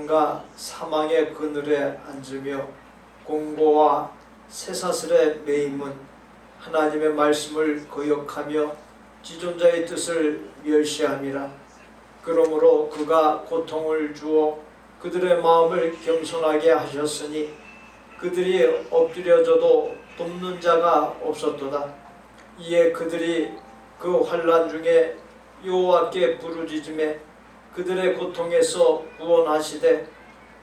고난과 사망의 그늘에 앉으며 공고와 쇠사슬에 매임은 하나님의 말씀을 거역하며 지존자의 뜻을 멸시함이라. 그러므로 그가 고통을 주어 그들의 마음을 겸손하게 하셨으니 그들이 엎드려져도 돕는 자가 없었도다. 이에 그들이 그 환난 중에 여호와께 부르짖음에 그들의 고통에서 구원하시되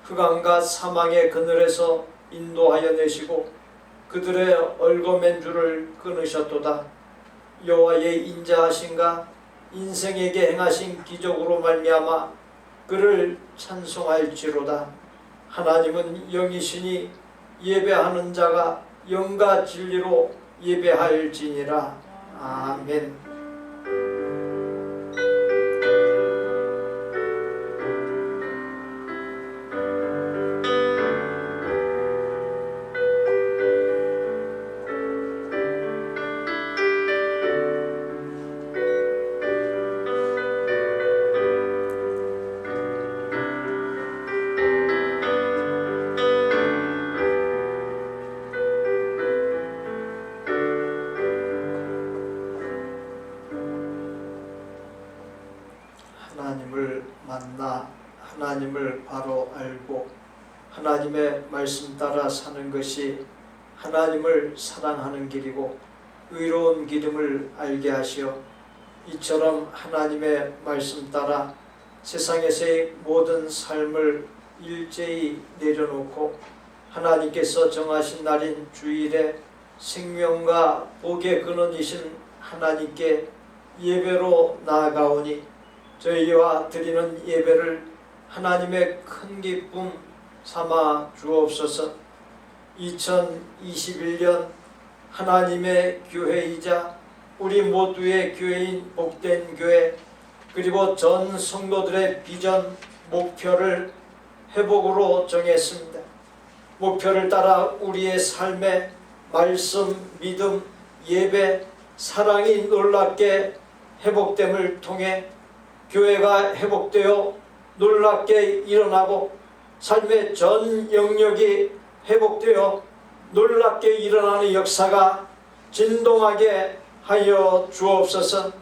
흑암과 사망의 그늘에서 인도하여 내시고 그들의 얽어맨 줄을 끊으셨도다. 여호와의 인자하신가 인생에게 행하신 기적으로 말미암아 그를 찬송할지로다. 하나님은 영이시니 예배하는 자가 영과 진리로 예배할지니라. 아멘. 하나님을 만나 하나님을 바로 알고 하나님의 말씀 따라 사는 것이 하나님을 사랑하는 길이고 의로운 길임을 알게 하시어 이처럼 하나님의 말씀 따라 세상에서의 모든 삶을 일제히 내려놓고 하나님께서 정하신 날인 주일에 생명과 복의 근원이신 하나님께 예배로 나아가오니 저희와 드리는 예배를 하나님의 큰 기쁨 삼아 주옵소서. 2021년 하나님의 교회이자 우리 모두의 교회인 복된 교회 그리고 전 성도들의 비전 목표를 회복으로 정했습니다. 목표를 따라 우리의 삶에 말씀, 믿음, 예배, 사랑이 놀랍게 회복됨을 통해 교회가 회복되어 놀랍게 일어나고 삶의 전 영역이 회복되어 놀랍게 일어나는 역사가 진동하게 하여 주옵소서.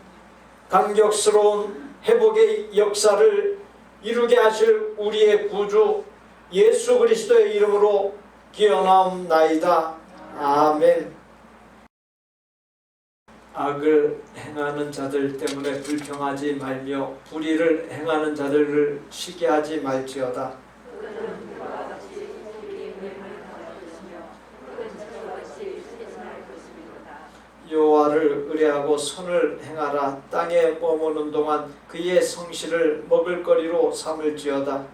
감격스러운 회복의 역사를 이루게 하실 우리의 구주 예수 그리스도의 이름으로 기원하옵나이다. 아멘. 악을 행하는 자들 때문에 불평하지 말며 불의를 행하는 자들을 시기하지 말지어다. 여호와를 의뢰하고 선을 행하라. 땅에 머무는 동안 그의 성실을 먹을거리로 삼을지어다.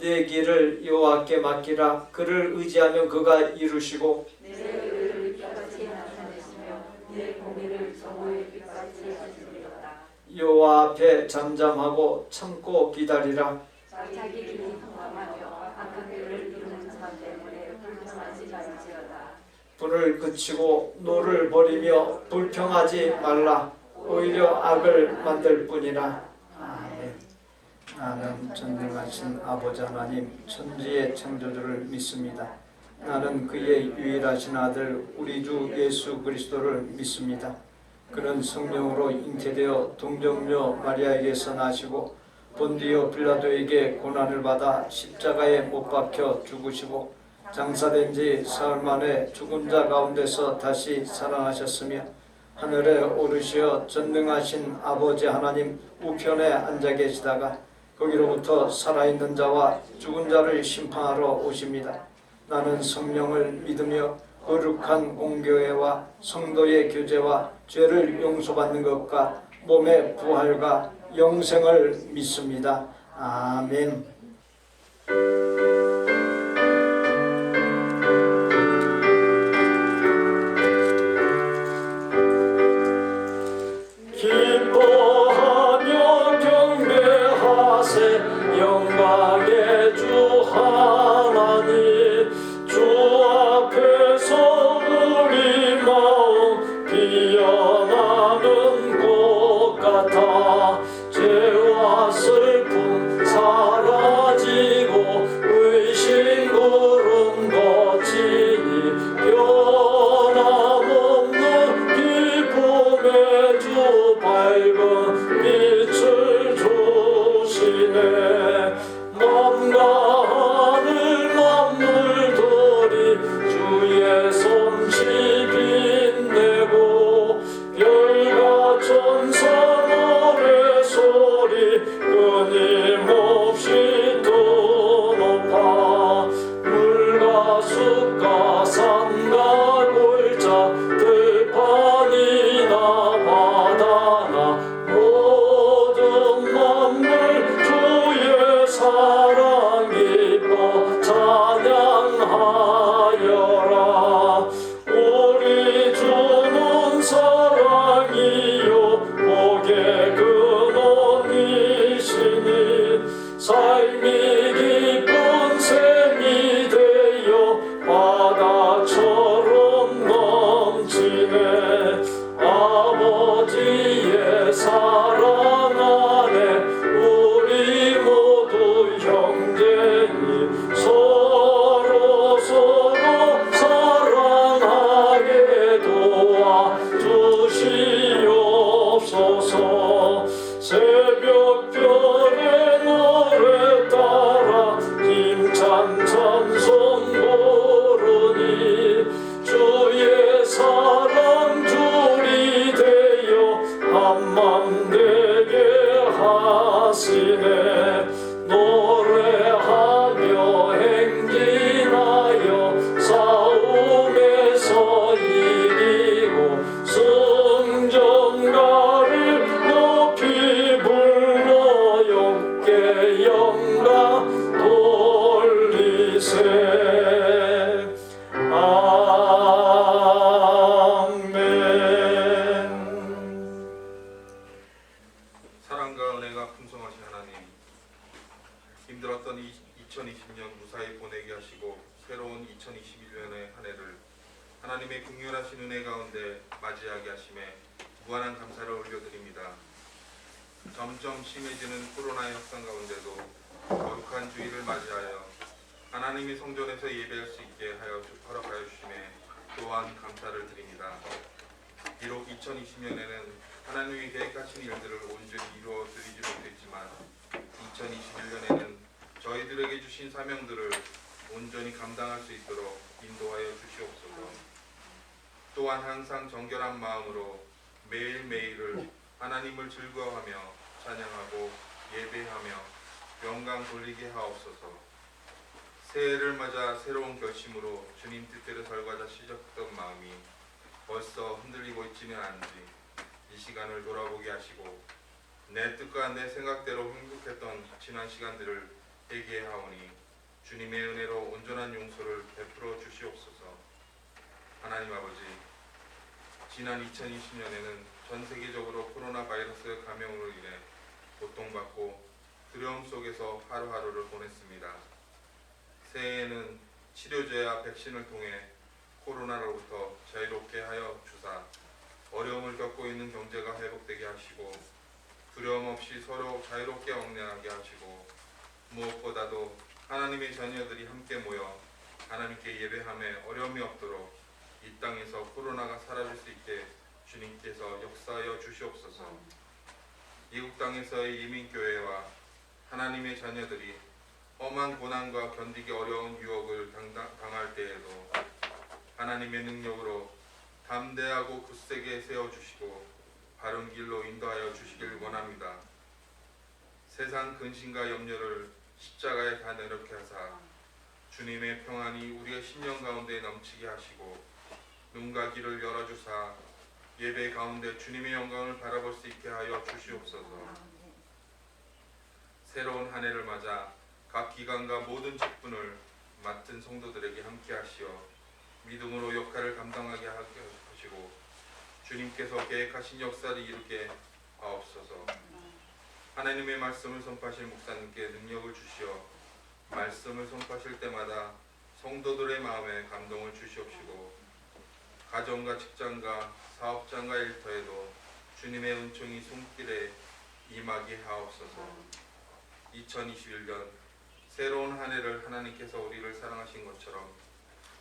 내 길을 여호와께 맡기라. 그를 의지하면 그가 이루시고 여호와 앞에 잠잠하고 참고 기다리라. 불을 그치고 노를 버리며 불평하지 말라. 오히려 악을 만들 뿐이라. 나는 전능하신 아버지 하나님 천지의 창조주를 믿습니다. 나는 그의 유일하신 아들 우리 주 예수 그리스도를 믿습니다. 그는 성령으로 잉태되어 동정녀 마리아에게서 나시고 본디오 빌라도에게 고난을 받아 십자가에 못 박혀 죽으시고 장사된 지 사흘 만에 죽은 자 가운데서 다시 살아나셨으며 하늘에 오르시어 전능하신 아버지 하나님 우편에 앉아 계시다가 거기로부터 살아있는 자와 죽은 자를 심판하러 오십니다. 나는 성령을 믿으며 거룩한 공교회와 성도의 교제와 죄를 용서받는 것과 몸의 부활과 영생을 믿습니다. 아멘. 기뻐하며 경배하세 영광의 주 하나님 주 앞에서 우리 마음 피어나는 곳 특별하신 은혜 가운데 맞이하게 하심에 무한한 감사를 올려드립니다. 점점 심해지는 코로나의 확산 가운데도 거룩한 주일을 맞이하여 하나님의 성전에서 예배할 수 있게 허락하여 주심에 또한 감사를 드립니다. 비록 2020년에는 하나님이 계획하신 일들을 온전히 이루어드리지 못했지만 2021년에는 저희들에게 주신 사명들을 온전히 감당할 수 있도록 인도하여 주시옵소서. 또한 항상 정결한 마음으로 매일매일을 하나님을 즐거워하며 찬양하고 예배하며 영광 돌리게 하옵소서. 새해를 맞아 새로운 결심으로 주님 뜻대로 살고자 시작했던 마음이 벌써 흔들리고 있지는 않은지 이 시간을 돌아보게 하시고 내 뜻과 내 생각대로 행복했던 지난 시간들을 회개하오니 주님의 은혜로 온전한 용서를 베풀어 주시옵소서. 하나님 아버지, 지난 2020년에는 전 세계적으로 코로나 바이러스 감염으로 인해 고통받고 두려움 속에서 하루하루를 보냈습니다. 새해에는 치료제와 백신을 통해 코로나로부터 자유롭게 하여 주사 어려움을 겪고 있는 경제가 회복되게 하시고 두려움 없이 서로 자유롭게 왕래하게 하시고 무엇보다도 하나님의 자녀들이 함께 모여 하나님께 예배함에 어려움이 없도록 이 땅에서 코로나가 사라질 수 있게 주님께서 역사하여 주시옵소서. 이국 땅에서의 이민교회와 하나님의 자녀들이 험한 고난과 견디기 어려운 유혹을 당할 때에도 하나님의 능력으로 담대하고 굳세게 세워주시고 바른 길로 인도하여 주시길 원합니다. 세상 근심과 염려를 십자가에 다 내려놓게 하사 주님의 평안이 우리의 심령 가운데 넘치게 하시고 눈과 귀를 열어주사 예배 가운데 주님의 영광을 바라볼 수 있게 하여 주시옵소서. 새로운 한 해를 맞아 각 기관과 모든 직분을 맡은 성도들에게 함께 하시어 믿음으로 역할을 감당하게 하시고 주님께서 계획하신 역사를 이루게 하옵소서. 하나님의 말씀을 선포하실 목사님께 능력을 주시어 말씀을 선포하실 때마다 성도들의 마음에 감동을 주시옵시고 가정과 직장과 사업장과 일터에도 주님의 은총이 손길에 임하게 하옵소서. 2021년 새로운 한 해를 하나님께서 우리를 사랑하신 것처럼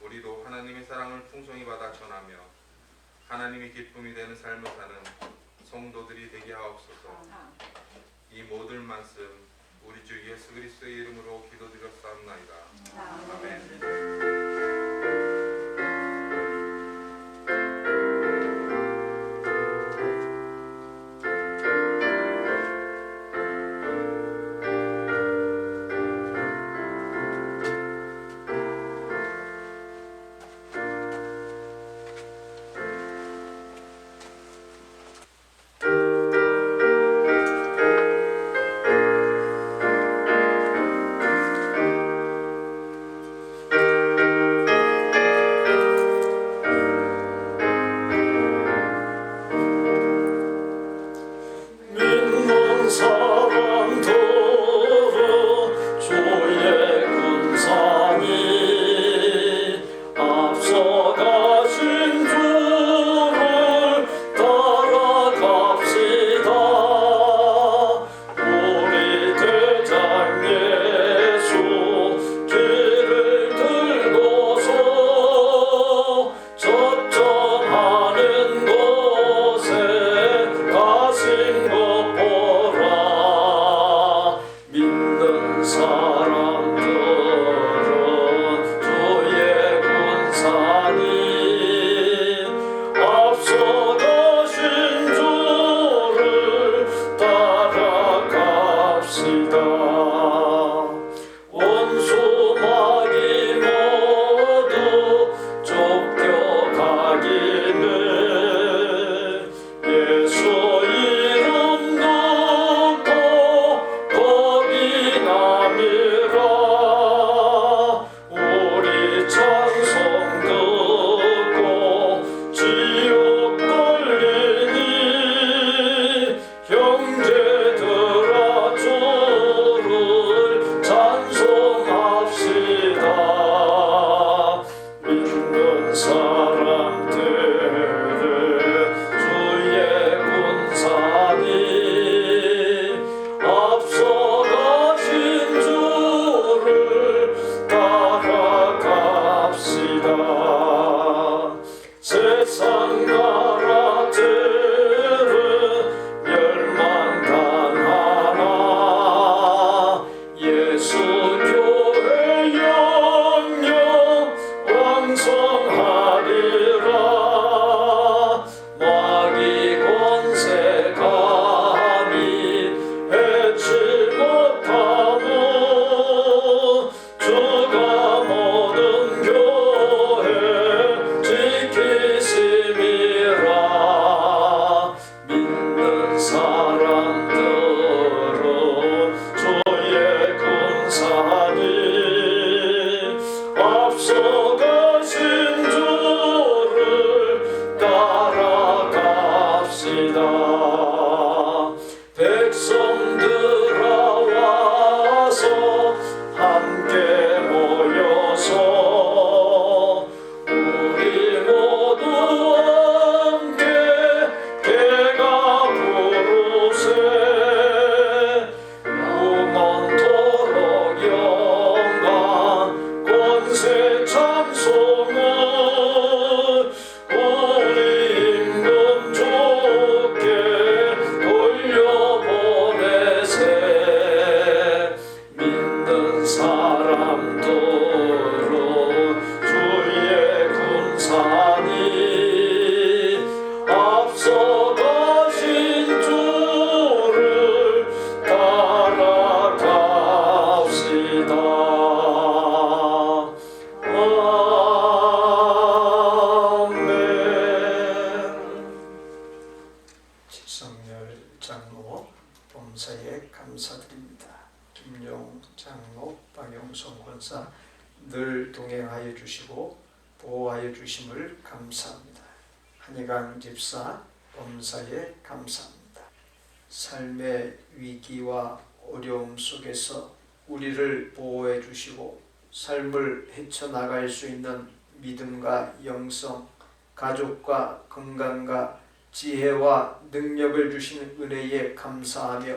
우리도 하나님의 사랑을 풍성히 받아 전하며 하나님의 기쁨이 되는 삶을 사는 성도들이 되게 하옵소서. 이 모든 말씀 우리 주 예수 그리스도의 이름으로 기도드렸사옵나이다. 아멘. 범사에 감사드립니다. 김용 장로 박용성 권사 늘 동행하여 주시고 보호하여 주심을 감사합니다. 한희강 집사 범사에 감사합니다. 삶의 위기와 어려움 속에서 우리를 보호해 주시고 삶을 헤쳐나갈 수 있는 믿음과 영성, 가족과 건강과 지혜와 능력을 주신 은혜에 감사하며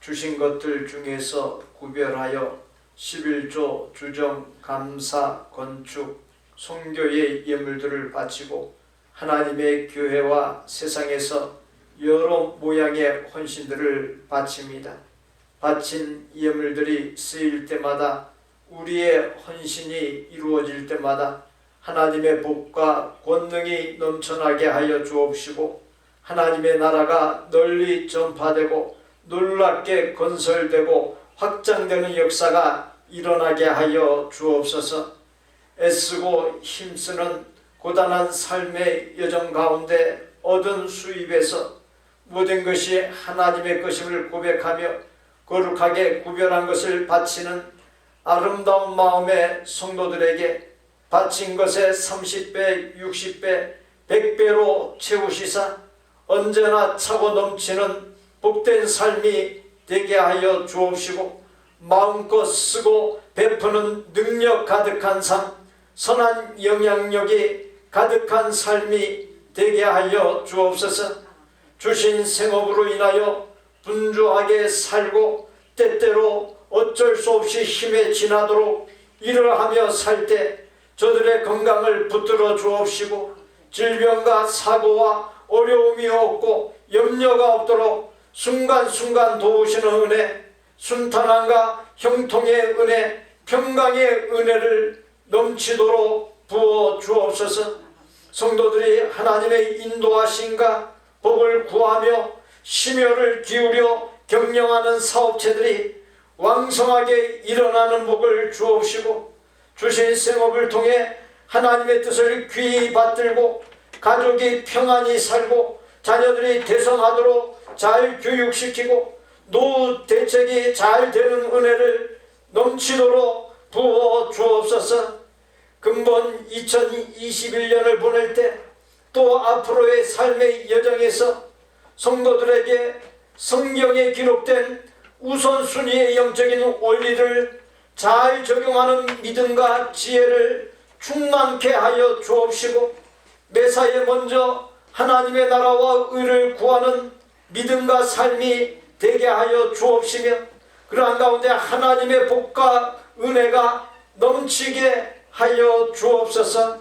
주신 것들 중에서 구별하여 11조 주정, 감사, 건축, 선교의 예물들을 바치고 하나님의 교회와 세상에서 여러 모양의 헌신들을 바칩니다. 바친 예물들이 쓰일 때마다 우리의 헌신이 이루어질 때마다 하나님의 복과 권능이 넘쳐나게 하여 주옵시고 하나님의 나라가 널리 전파되고 놀랍게 건설되고 확장되는 역사가 일어나게 하여 주옵소서. 애쓰고 힘쓰는 고단한 삶의 여정 가운데 얻은 수입에서 모든 것이 하나님의 것임을 고백하며 거룩하게 구별한 것을 바치는 아름다운 마음의 성도들에게 바친 것에 30배, 60배, 100배로 채우시사 언제나 차고 넘치는 복된 삶이 되게 하여 주옵시고 마음껏 쓰고 베푸는 능력 가득한 삶, 선한 영향력이 가득한 삶이 되게 하여 주옵소서. 주신 생업으로 인하여 분주하게 살고 때때로 어쩔 수 없이 힘에 지나도록 일을 하며 살 때 저들의 건강을 붙들어 주옵시고 질병과 사고와 어려움이 없고 염려가 없도록 순간순간 도우시는 은혜, 순탄함과 형통의 은혜, 평강의 은혜를 넘치도록 부어 주옵소서. 성도들이 하나님의 인도하심과 복을 구하며 심혈을 기울여 경영하는 사업체들이 왕성하게 일어나는 복을 주옵시고 주신 생업을 통해 하나님의 뜻을 귀히 받들고 가족이 평안히 살고 자녀들이 대성하도록 잘 교육시키고 노후 대책이 잘 되는 은혜를 넘치도록 부어 주옵소서. 근본 2021년을 보낼 때 또 앞으로의 삶의 여정에서 성도들에게 성경에 기록된 우선순위의 영적인 원리를 잘 적용하는 믿음과 지혜를 충만케 하여 주옵시고 매사에 먼저 하나님의 나라와 의를 구하는 믿음과 삶이 되게 하여 주옵시며 그러한 가운데 하나님의 복과 은혜가 넘치게 하여 주옵소서.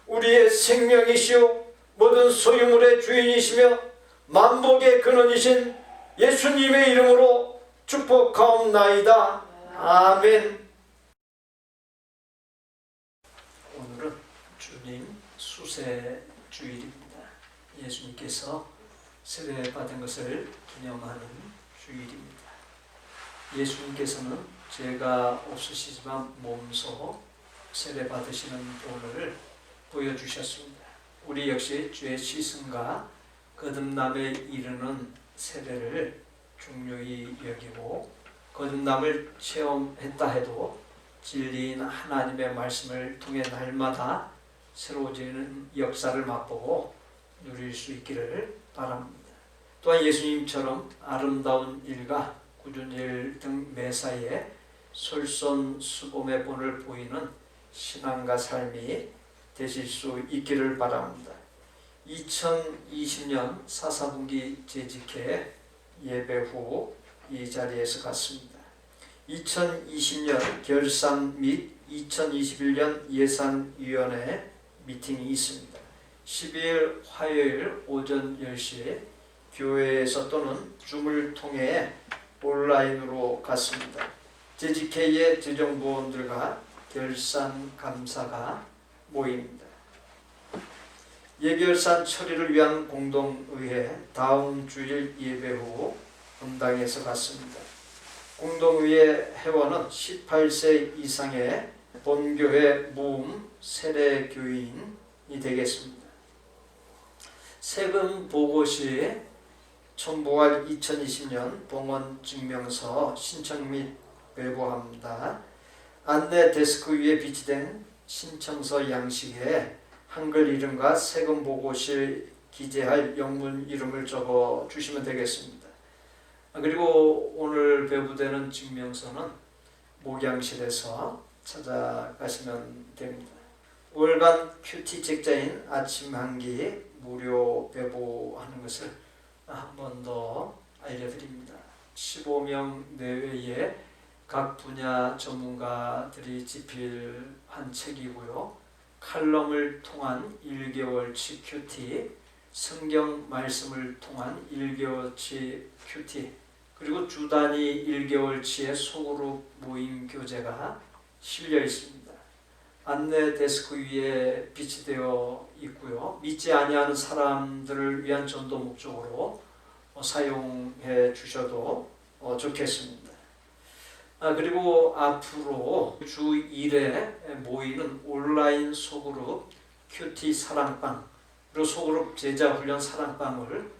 우리의 생명이시오 모든 소유물의 주인이시며 만복의 근원이신 예수님의 이름으로 축복하옵나이다. 아멘. 오늘은 주님 수세 주일입니다. 예수님께서 세례받은 것을 기념하는 주일입니다. 예수님께서는 죄가 없으시지만 몸소 세례받으시는 본을 보여주셨습니다. 우리 역시 죄 씻음과 거듭남에 이르는 세례를 중요히 여기고 거듭남을 체험했다 해도 진리인 하나님의 말씀을 통해 날마다 새로워지는 역사를 맛보고 누릴 수 있기를 바랍니다. 또한 예수님처럼 아름다운 일과 꾸준히 일 등 매사에 솔선수범의 본을 보이는 신앙과 삶이 되실 수 있기를 바랍니다. 2020년 사사분기 재직회 예배 후 이 자리에서 갔습니다. 2020년 결산 및 2021년 예산위원회 미팅이 있습니다. 12일 화요일 오전 10시에 교회에서 또는 줌을 통해 온라인으로 갔습니다. 재직회의 재정부원들과 결산 감사가 모입니다. 예결산 처리를 위한 공동의회 다음 주일 예배 후 본당에서 갔습니다. 공동의회 회원은 18세 이상의 본교회 무음 세례교인이 되겠습니다. 세금 보고 시 첨부할 2020년 봉헌 증명서 신청 및 배부합니다. 안내 데스크 위에 비치된 신청서 양식에 한글 이름과 세금 보고실 기재할 영문 이름을 적어 주시면 되겠습니다. 그리고 오늘 배부되는 증명서는 목양실에서 찾아가시면 됩니다. 월간 큐티 책자인 아침 한끼 무료 배부하는 것을 한 번 더 알려드립니다. 15명 내외의 각 분야 전문가들이 집필한 책이고요. 칼럼을 통한 1개월치 큐티, 성경 말씀을 통한 1개월치 큐티, 그리고 주 단위 1개월치의 소그룹 모임 교재가 실려 있습니다. 안내 데스크 위에 비치되어 있고요. 믿지 아니하는 사람들을 위한 전도 목적으로 사용해 주셔도 좋겠습니다. 그리고 앞으로 주 1회 모이는 온라인 소그룹 큐티 사랑방, 그리고 소그룹 제자훈련 사랑방을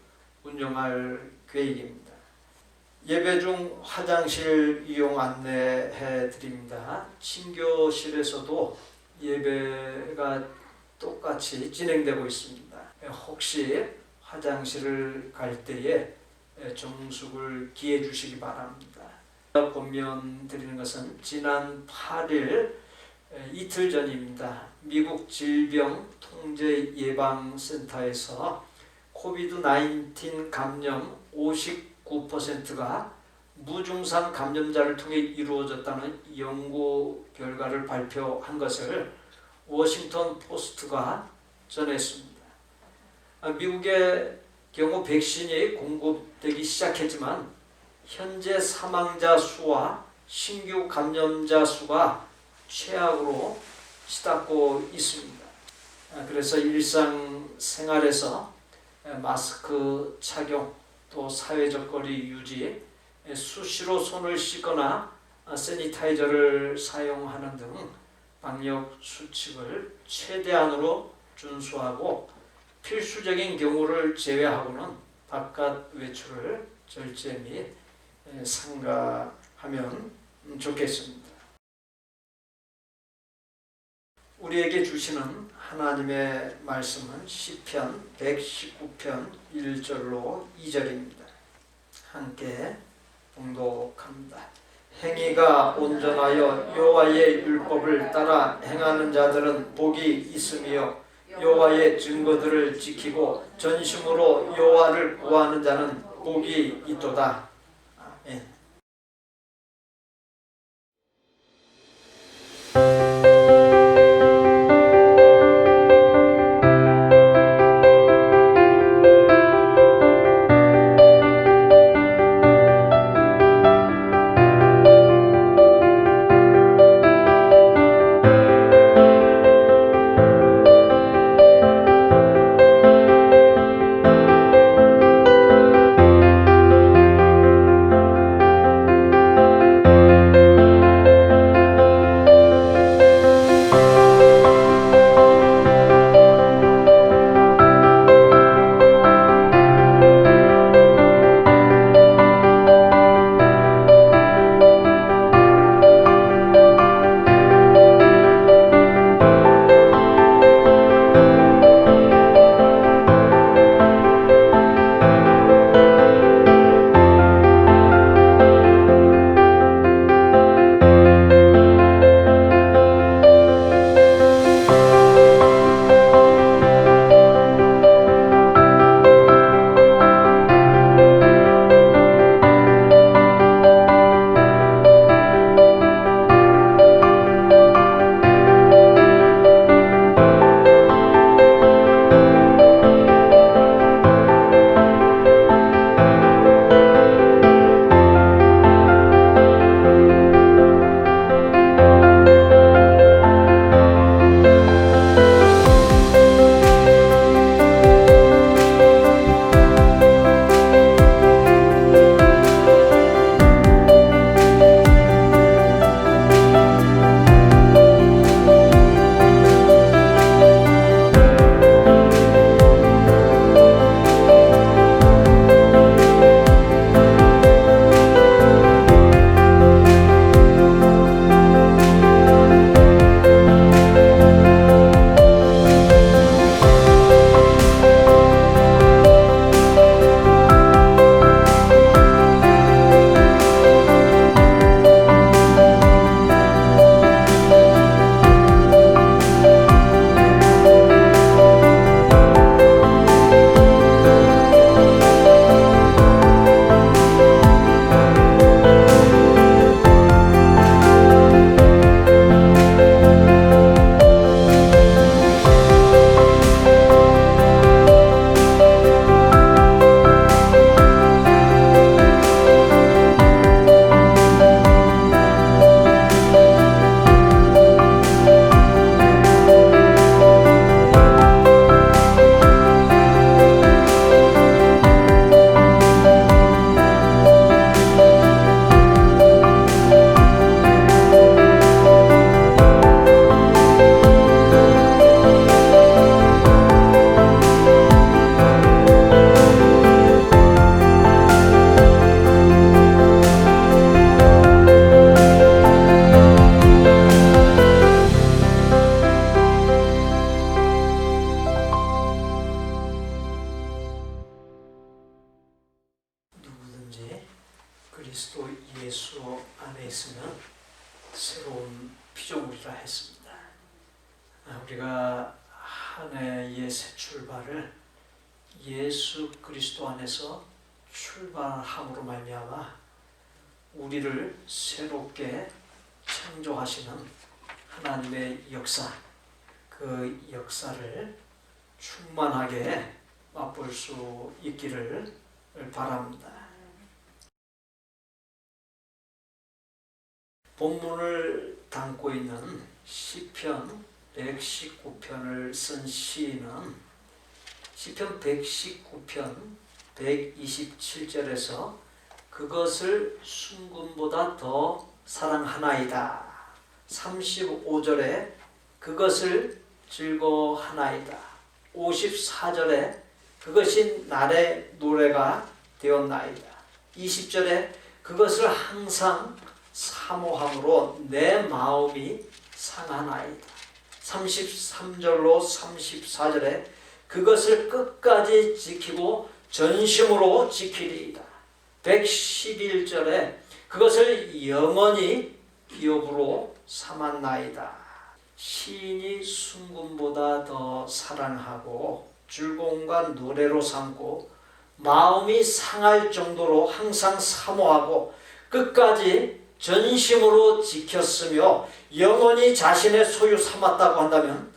운영할 계획입니다. 예배 중 화장실 이용 안내해 드립니다. 친교실에서도 예배가 똑같이 진행되고 있습니다. 혹시 화장실을 갈 때에 정숙을 기해 주시기 바랍니다. 권면 드리는 것은 지난 8일 이틀 전입니다. 미국 질병통제예방센터에서 코비드-19 감염 59%가 무증상 감염자를 통해 이루어졌다는 연구 결과를 발표한 것을 워싱턴 포스트가 전했습니다. 미국의 경우 백신이 공급되기 시작했지만 현재 사망자 수와 신규 감염자 수가 최악으로 치닫고 있습니다. 그래서 일상생활에서 마스크 착용, 또 사회적 거리 유지, 수시로 손을 씻거나 세니타이저를 사용하는 등 방역 수칙을 최대한으로 준수하고 필수적인 경우를 제외하고는 바깥 외출을 절제 및 삼가하면 좋겠습니다. 우리에게 주시는 하나님의 말씀은 시편 119편 1절로 2절입니다. 함께 봉독합니다. 행위가 온전하여 여호와의 율법을 따라 행하는 자들은 복이 있으며 여호와의 증거들을 지키고 전심으로 여호와를 구하는 자는 복이 있도다. 아멘. 그리스도 예수 안에 있으면 새로운 피조물이라 했습니다. 우리가 한 해의 새 출발을 예수 그리스도 안에서 출발함으로 말미암아 우리를 새롭게 창조하시는 하나님의 역사, 그 역사를 충만하게 맛볼 수 있기를 바랍니다. 본문을 담고 있는 시편 119편을 쓴 시인은 시편 119편 127절에서 그것을 순금보다 더 사랑하나이다. 35절에 그것을 즐거워하나이다. 54절에 그것이 나의 노래가 되었나이다. 20절에 그것을 항상 사모함으로 내 마음이 상하나이다. 33절로 34절에 그것을 끝까지 지키고 전심으로 지키리이다. 111절에 그것을 영원히 기업으로 삼았나이다. 시인이 순금보다 더 사랑하고 즐거움과 노래로 삼고 마음이 상할 정도로 항상 사모하고 끝까지 전심으로 지켰으며 영원히 자신의 소유 삼았다고 한다면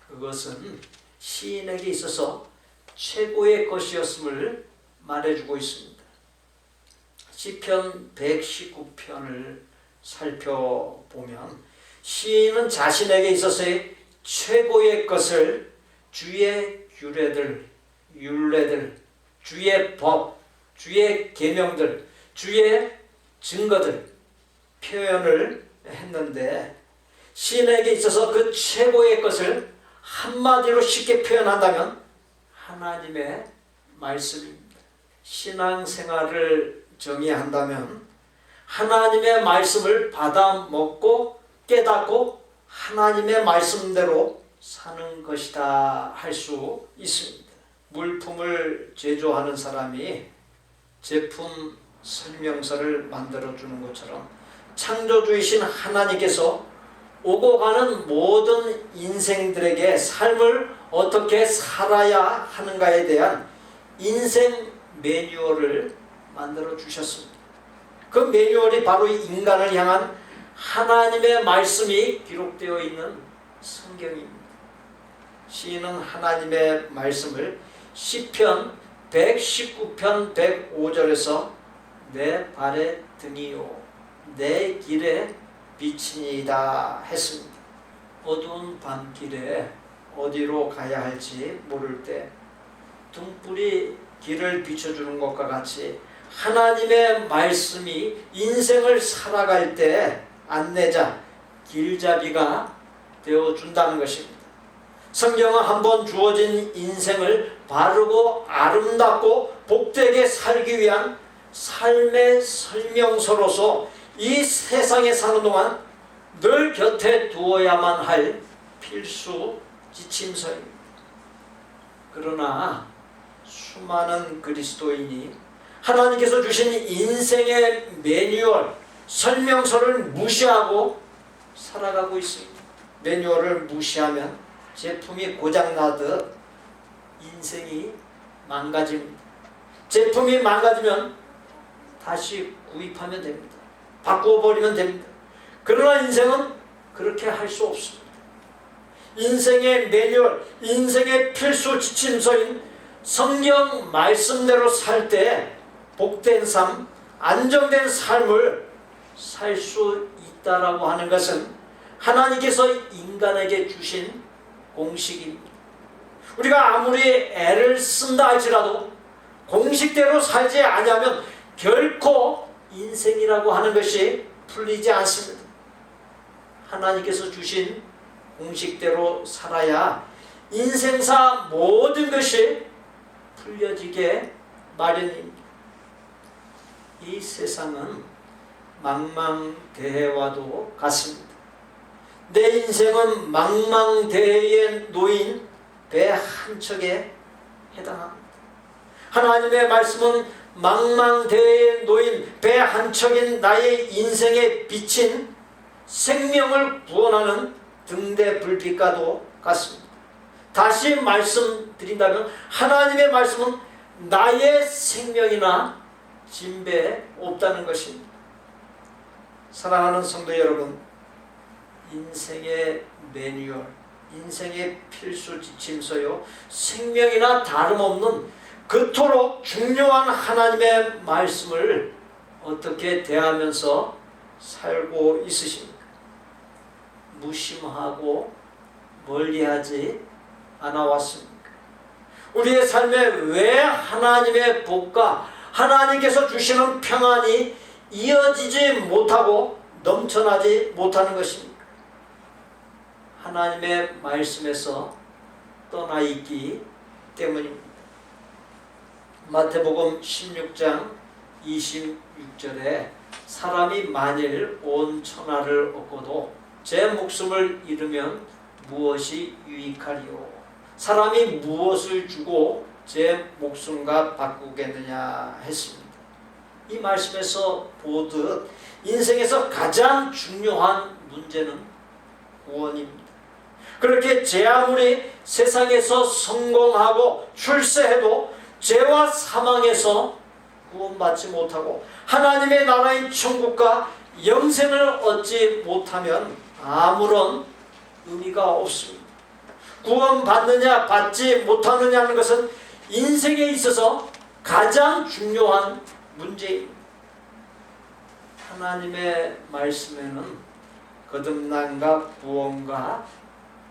그것은 시인에게 있어서 최고의 것이었음을 말해주고 있습니다. 시편 119편을 살펴보면 시인은 자신에게 있어서의 최고의 것을 주의 규례들, 율례들, 주의 법, 주의 계명들, 주의 증거들 표현을 했는데 시인에게 있어서 그 최고의 것을 한마디로 쉽게 표현한다면 하나님의 말씀입니다. 신앙생활을 정의한다면 하나님의 말씀을 받아 먹고 깨닫고 하나님의 말씀대로 사는 것이다 할 수 있습니다. 물품을 제조하는 사람이 제품 설명서를 만들어주는 것처럼 창조주이신 하나님께서 오고 가는 모든 인생들에게 삶을 어떻게 살아야 하는가에 대한 인생 매뉴얼을 만들어 주셨습니다. 그 매뉴얼이 바로 인간을 향한 하나님의 말씀이 기록되어 있는 성경입니다. 시인은 하나님의 말씀을 시편 119편 105절에서 내 발의 등이요 내 길에 빛이니이다 했습니다. 어두운 밤길에 어디로 가야 할지 모를 때 등불이 길을 비춰주는 것과 같이 하나님의 말씀이 인생을 살아갈 때 안내자, 길잡이가 되어준다는 것입니다. 성경은 한번 주어진 인생을 바르고 아름답고 복되게 살기 위한 삶의 설명서로서 이 세상에 사는 동안 늘 곁에 두어야만 할 필수 지침서입니다. 그러나 수많은 그리스도인이 하나님께서 주신 인생의 매뉴얼, 설명서를 무시하고 살아가고 있습니다. 매뉴얼을 무시하면 제품이 고장나듯 인생이 망가집니다. 제품이 망가지면 다시 구입하면 됩니다. 바꿔버리면 됩니다. 그러나 인생은 그렇게 할 수 없습니다. 인생의 매뉴얼, 인생의 필수 지침서인 성경 말씀대로 살 때 복된 삶, 안정된 삶을 살 수 있다라고 하는 것은 하나님께서 인간에게 주신 공식입니다. 우리가 아무리 애를 쓴다 할지라도 공식대로 살지 않으면 결코 인생이라고 하는 것이 풀리지 않습니다. 하나님께서 주신 공식대로 살아야 인생사 모든 것이 풀려지게 마련입니다. 이 세상은 망망대해와도 같습니다. 내 인생은 망망대해에 놓인 배 한 척에 해당합니다. 하나님의 말씀은 망망대해에 놓인 배 한 척인 나의 인생에 비친 생명을 구원하는 등대 불빛과도 같습니다. 다시 말씀드린다면 하나님의 말씀은 나의 생명이나 진배에 없다는 것입니다. 사랑하는 성도 여러분, 인생의 매뉴얼, 인생의 필수 지침서요, 생명이나 다름없는 그토록 중요한 하나님의 말씀을 어떻게 대하면서 살고 있으십니까? 무심하고 멀리하지 않아왔습니까? 우리의 삶에 왜 하나님의 복과 하나님께서 주시는 평안이 이어지지 못하고 넘쳐나지 못하는 것입니까? 하나님의 말씀에서 떠나 있기 때문입니다. 마태복음 16장 26절에 사람이 만일 온 천하를 얻고도 제 목숨을 잃으면 무엇이 유익하리요? 사람이 무엇을 주고 제 목숨과 바꾸겠느냐 했습니다. 이 말씀에서 보듯 인생에서 가장 중요한 문제는 구원입니다. 그렇게 제 아무리 세상에서 성공하고 출세해도 죄와 사망에서 구원받지 못하고 하나님의 나라인 천국과 영생을 얻지 못하면 아무런 의미가 없습니다. 구원받느냐 받지 못하느냐는 것은 인생에 있어서 가장 중요한 문제입니다. 하나님의 말씀에는 거듭남과 구원과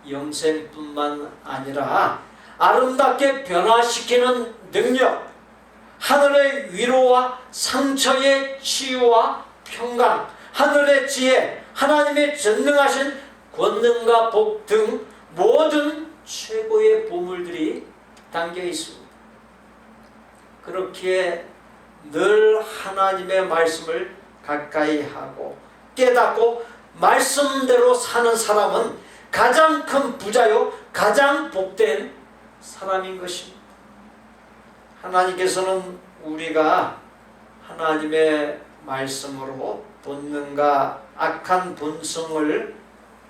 영생뿐만 아니라 아름답게 변화시키는 능력, 하늘의 위로와 상처의 치유와 평강, 하늘의 지혜, 하나님의 전능하신 권능과 복 등 모든 최고의 보물들이 담겨 있습니다. 그렇기에 늘 하나님의 말씀을 가까이 하고 깨닫고 말씀대로 사는 사람은 가장 큰 부자요 가장 복된 사람인 것입니다. 하나님께서는 우리가 하나님의 말씀으로 본능과 악한 본성을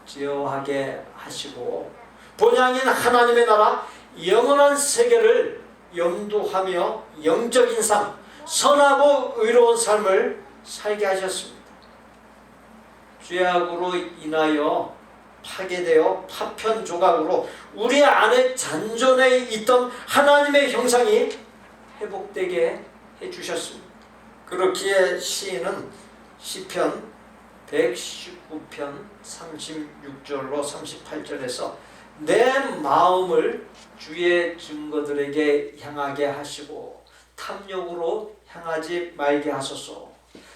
제어하게 하시고 본향인 하나님의 나라 영원한 세계를 염두하며 영적인 삶, 선하고 의로운 삶을 살게 하셨습니다. 죄악으로 인하여 파괴되어 파편 조각으로 우리 안에 잔존해 있던 하나님의 형상이 회복되게 해주셨습니다. 그렇기에 시인은 시편 119편 36절로 38절에서 내 마음을 주의 증거들에게 향하게 하시고 탐욕으로 향하지 말게 하소서.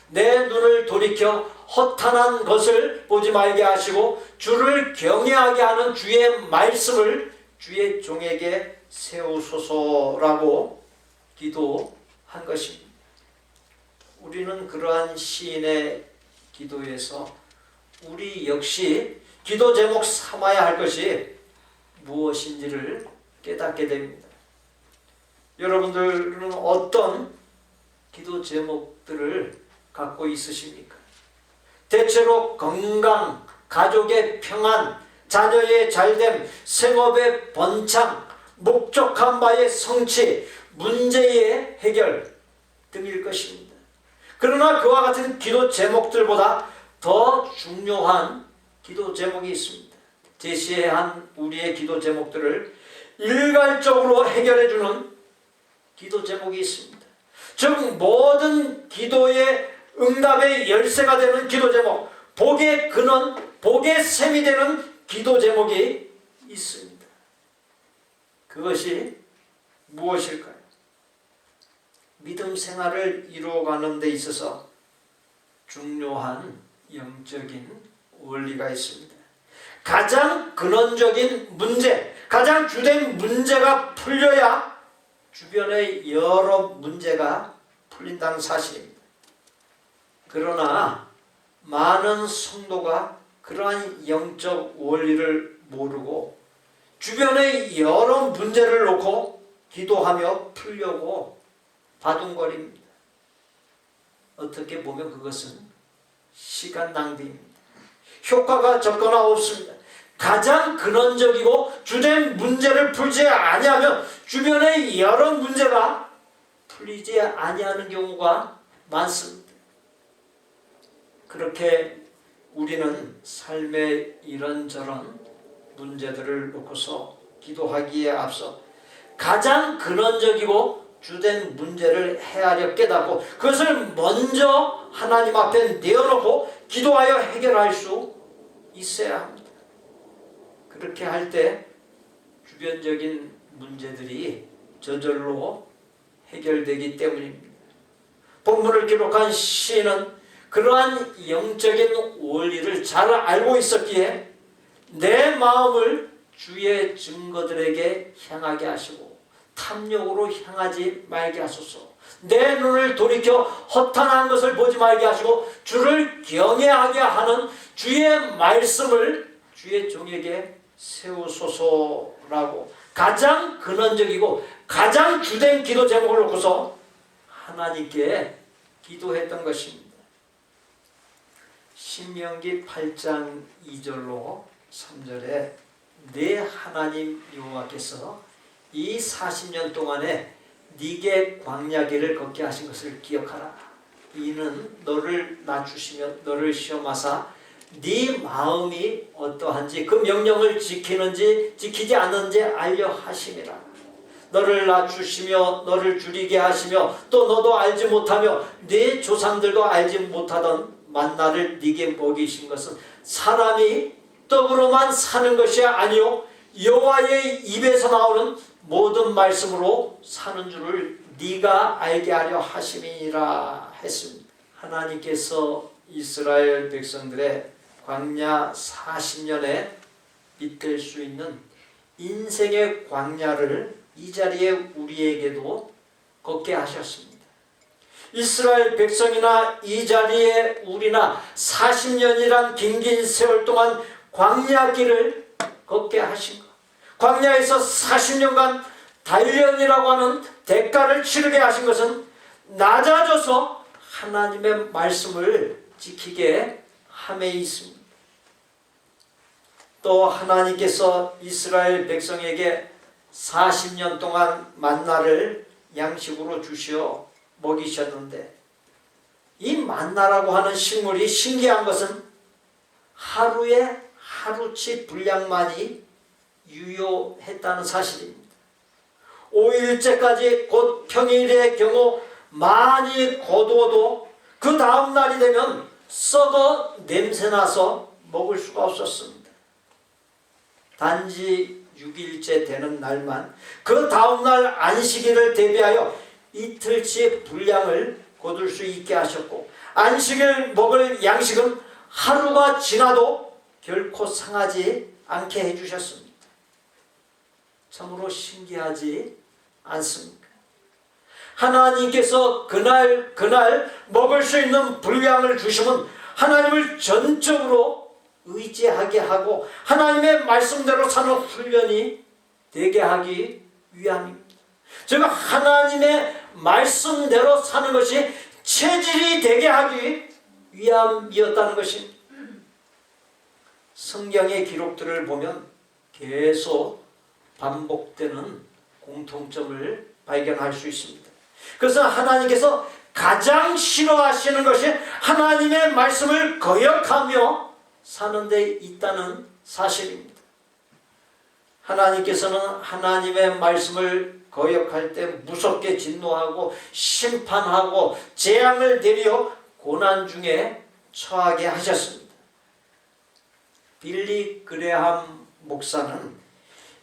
내 눈을 돌이켜 허탄한 것을 보지 말게 하시고 주를 경외하게 하는 주의 말씀을 주의 종에게 세우소서라고 기도한 것입니다. 우리는 그러한 시인의 기도에서 우리 역시 기도 제목 삼아야 할 것이 무엇인지를 깨닫게 됩니다. 여러분들은 어떤 기도 제목들을 갖고 있으십니까? 대체로 건강, 가족의 평안, 자녀의 잘됨, 생업의 번창, 목적한 바의 성취, 문제의 해결 등일 것입니다. 그러나 그와 같은 기도 제목들보다 더 중요한 기도 제목이 있습니다. 제시한 우리의 기도 제목들을 일괄적으로 해결해주는 기도 제목이 있습니다. 즉 모든 기도의 응답의 열쇠가 되는 기도 제목, 복의 근원, 복의 샘이 되는 기도 제목이 있습니다. 그것이 무엇일까요? 믿음 생활을 이루어가는 데 있어서 중요한 영적인 원리가 있습니다. 가장 근원적인 문제, 가장 주된 문제가 풀려야 주변의 여러 문제가 풀린다는 사실입니다. 그러나 많은 성도가 그러한 영적 원리를 모르고 주변의 여러 문제를 놓고 기도하며 풀려고 바둥거립니다. 어떻게 보면 그것은 시간 낭비입니다. 효과가 적거나 없습니다. 가장 근원적이고 주된 문제를 풀지 아니하면 주변의 여러 문제가 풀리지 아니하는 경우가 많습니다. 그렇게 우리는 삶의 이런저런 문제들을 놓고서 기도하기에 앞서 가장 근원적이고 주된 문제를 헤아려 깨닫고 그것을 먼저 하나님 앞에 내어놓고 기도하여 해결할 수 있어야 합니다. 그렇게 할 때 주변적인 문제들이 저절로 해결되기 때문입니다. 본문을 기록한 시인은 그러한 영적인 원리를 잘 알고 있었기에 내 마음을 주의 증거들에게 향하게 하시고 탐욕으로 향하지 말게 하소서. 내 눈을 돌이켜 허탄한 것을 보지 말게 하시고 주를 경외하게 하는 주의 말씀을 주의 종에게 세우소서라고 가장 근원적이고 가장 주된 기도 제목을 놓고서 하나님께 기도했던 것입니다. 신명기 8장 2절로 3절에 내 하나님 여호와께서 이 40년 동안에 네게 광야길을 걷게 하신 것을 기억하라. 이는 너를 낮추시며 너를 시험하사 네 마음이 어떠한지 그 명령을 지키는지 지키지 않는지 알려 하심이라. 너를 낮추시며 너를 줄이게 하시며 또 너도 알지 못하며 네 조상들도 알지 못하던 만나를 네게 먹이신 것은 사람이 떡으로만 사는 것이 아니요 여호와의 입에서 나오는 모든 말씀으로 사는 줄을 네가 알게 하려 하심이라 했습니다. 하나님께서 이스라엘 백성들의 광야 40년에 잇댈 수 있는 인생의 광야를 이 자리에 우리에게도 걷게 하셨습니다. 이스라엘 백성이나 이 자리에 우리나 40년이란 긴 세월 동안 광야길을 걷게 하신 것, 광야에서 40년간 단련이라고 하는 대가를 치르게 하신 것은 낮아져서 하나님의 말씀을 지키게 함에 있습니다. 또 하나님께서 이스라엘 백성에게 40년 동안 만나를 양식으로 주시어 먹이셨는데 이 만나라고 하는 식물이 신기한 것은 하루에 하루치 분량만이 유효했다는 사실입니다. 5일째까지 곧 평일의 경우 많이 거두어도 그 다음 날이 되면 썩어 냄새나서 먹을 수가 없었습니다. 단지 6일째 되는 날만 그 다음 날 안식일을 대비하여 이틀치 분량을 거둘 수 있게 하셨고 안식일 먹을 양식은 하루가 지나도 결코 상하지 않게 해주셨습니다. 참으로 신기하지 않습니까? 하나님께서 그날 먹을 수 있는 분량을 주시면 하나님을 전적으로 의지하게 하고 하나님의 말씀대로 사는 훈련이 되게 하기 위함입니다. 제가 하나님의 말씀대로 사는 것이 체질이 되게 하기 위함이었다는 것입니다. 성경의 기록들을 보면 계속 반복되는 공통점을 발견할 수 있습니다. 그래서 하나님께서 가장 싫어하시는 것이 하나님의 말씀을 거역하며 사는 데 있다는 사실입니다. 하나님께서는 하나님의 말씀을 거역할 때 무섭게 진노하고 심판하고 재앙을 내려 고난 중에 처하게 하셨습니다. 빌리 그레함 목사는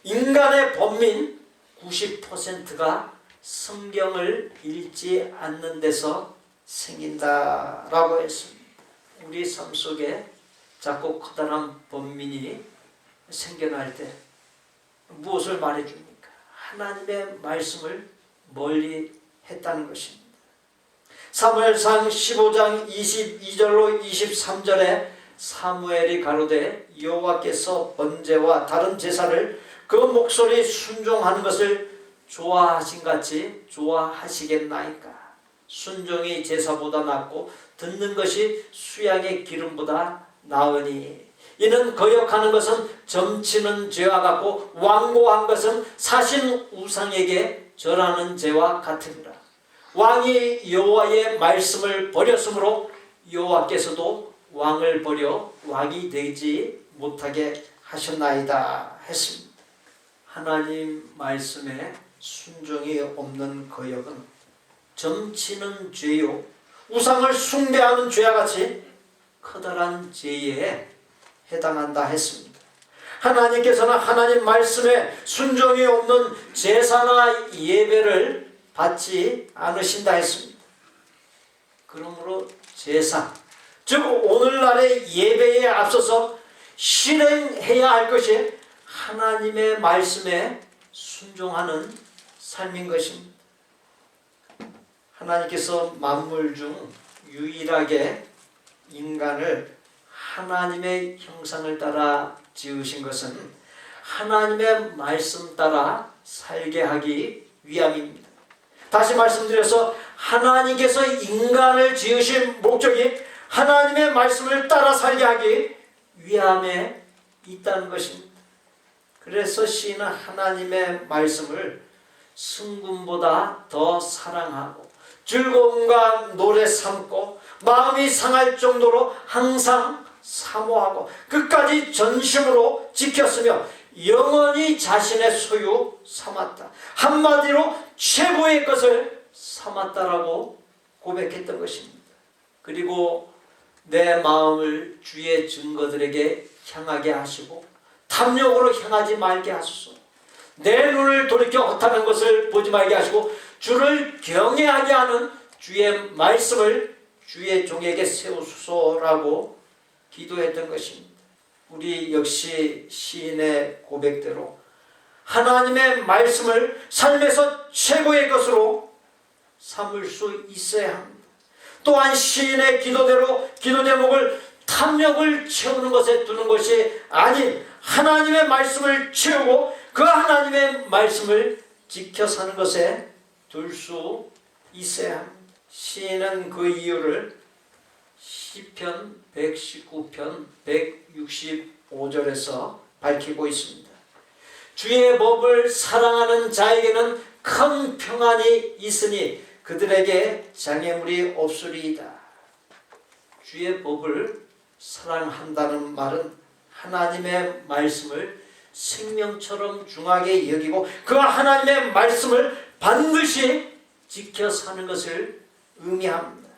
인간의 범민 90%가 성경을 읽지 않는 데서 생긴다라고 했습니다. 우리 삶 속에 자꾸 커다란 범민이 생겨날 때 무엇을 말해줍니까? 하나님의 말씀을 멀리 했다는 것입니다. 사무엘상 15장 22절로 23절에 사무엘이 가로되 여호와께서 번제와 다른 제사를 그 목소리 순종하는 것을 좋아하신 같이 좋아하시겠나이까. 순종이 제사보다 낫고 듣는 것이 수양의 기름보다 나으니 이는 거역하는 것은 점치는 죄와 같고 완고한 것은 사신 우상에게 절하는 죄와 같으니라. 왕이 여호와의 말씀을 버렸으므로 여호와께서도 왕을 버려 왕이 되지 못하게 하셨나이다 했습니다. 하나님 말씀에 순종이 없는 거역은 점치는 죄요 우상을 숭배하는 죄와 같이 커다란 죄에 해당한다 했습니다. 하나님께서는 하나님 말씀에 순종이 없는 제사나 예배를 받지 않으신다 했습니다. 그러므로 제사, 즉 오늘날의 예배에 앞서서 실행해야 할 것이 하나님의 말씀에 순종하는 삶인 것입니다. 하나님께서 만물 중 유일하게 인간을 하나님의 형상을 따라 지으신 것은 하나님의 말씀 따라 살게 하기 위함입니다. 다시 말씀드려서 하나님께서 인간을 지으신 목적이 하나님의 말씀을 따라 살게 하기 위함에 있다는 것입니다. 그래서 시인은 하나님의 말씀을 승금보다 더 사랑하고 즐거움과 노래 삼고 마음이 상할 정도로 항상 사모하고 끝까지 전심으로 지켰으며 영원히 자신의 소유 삼았다. 한마디로 최고의 것을 삼았다라고 고백했던 것입니다. 그리고 내 마음을 주의 증거들에게 향하게 하시고 탐욕으로 향하지 말게 하소서. 내 눈을 돌이켜 헛하는 것을 보지 말게 하시고 주를 경외하게 하는 주의 말씀을 주의 종에게 세우소서라고 기도했던 것입니다. 우리 역시 시인의 고백대로 하나님의 말씀을 삶에서 최고의 것으로 삼을 수 있어야 합니다. 또한 시인의 기도대로 기도 제목을 탐욕을 채우는 것에 두는 것이 아닌 하나님의 말씀을 채우고 그 하나님의 말씀을 지켜 사는 것에 둘 수 있어야 합니다. 시인은 그 이유를 시편 119편 165절에서 밝히고 있습니다. 주의 법을 사랑하는 자에게는 큰 평안이 있으니 그들에게 장애물이 없으리이다. 주의 법을 사랑한다는 말은 하나님의 말씀을 생명처럼 중하게 여기고 그 하나님의 말씀을 반드시 지켜 사는 것을 의미합니다.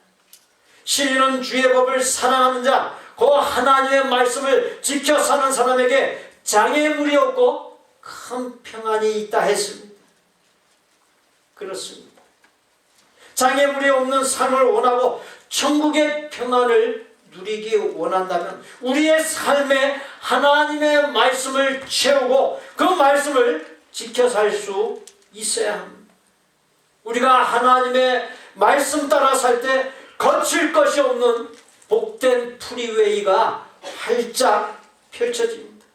시인은 주의 법을 사랑하는 자, 그 하나님의 말씀을 지켜 사는 사람에게 장애물이 없고 큰 평안이 있다 했습니다. 그렇습니다. 장애물이 없는 삶을 원하고 천국의 평안을 누리기 원한다면 우리의 삶에 하나님의 말씀을 채우고 그 말씀을 지켜 살 수 있어야 합니다. 우리가 하나님의 말씀 따라 살 때 거칠 것이 없는 복된 프리웨이가 활짝 펼쳐집니다.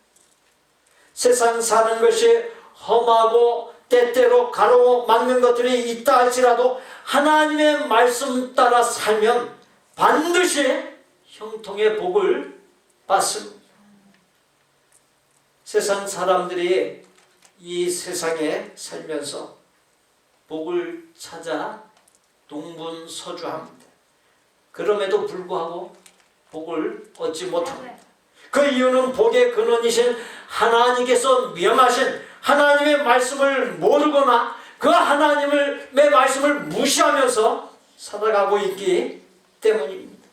세상 사는 것이 험하고 때때로 가로막는 것들이 있다 할지라도 하나님의 말씀 따라 살면 반드시 형통의 복을 받습니다. 세상 사람들이 이 세상에 살면서 복을 찾아 동분서주합니다. 그럼에도 불구하고 복을 얻지 못합니다. 그 이유는 복의 근원이신 하나님께서 명하신 하나님의 말씀을 모르거나 그 하나님의 말씀을 무시하면서 살아가고 있기 때문입니다.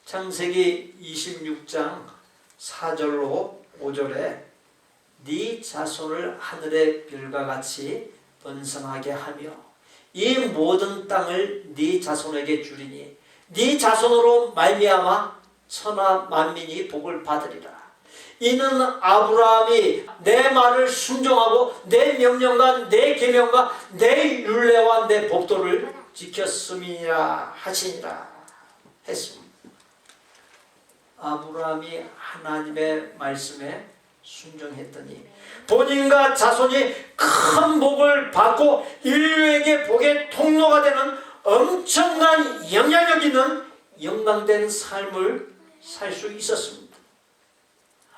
창세기 26장 4절로 5절에 네 자손을 하늘의 별과 같이 번성하게 하며 이 모든 땅을 네 자손에게 주리니 네 자손으로 말미암아 천하 만민이 복을 받으리라. 이는 아브라함이 내 말을 순종하고 내 명령과 내 계명과 내 율례와 내 법도를 지켰음이라 하시니라 했습니다. 아브라함이 하나님의 말씀에 순종했더니 본인과 자손이 큰 복을 받고 인류에게 복의 통로가 되는 엄청난 영향력 있는 영광된 삶을 살 수 있었습니다.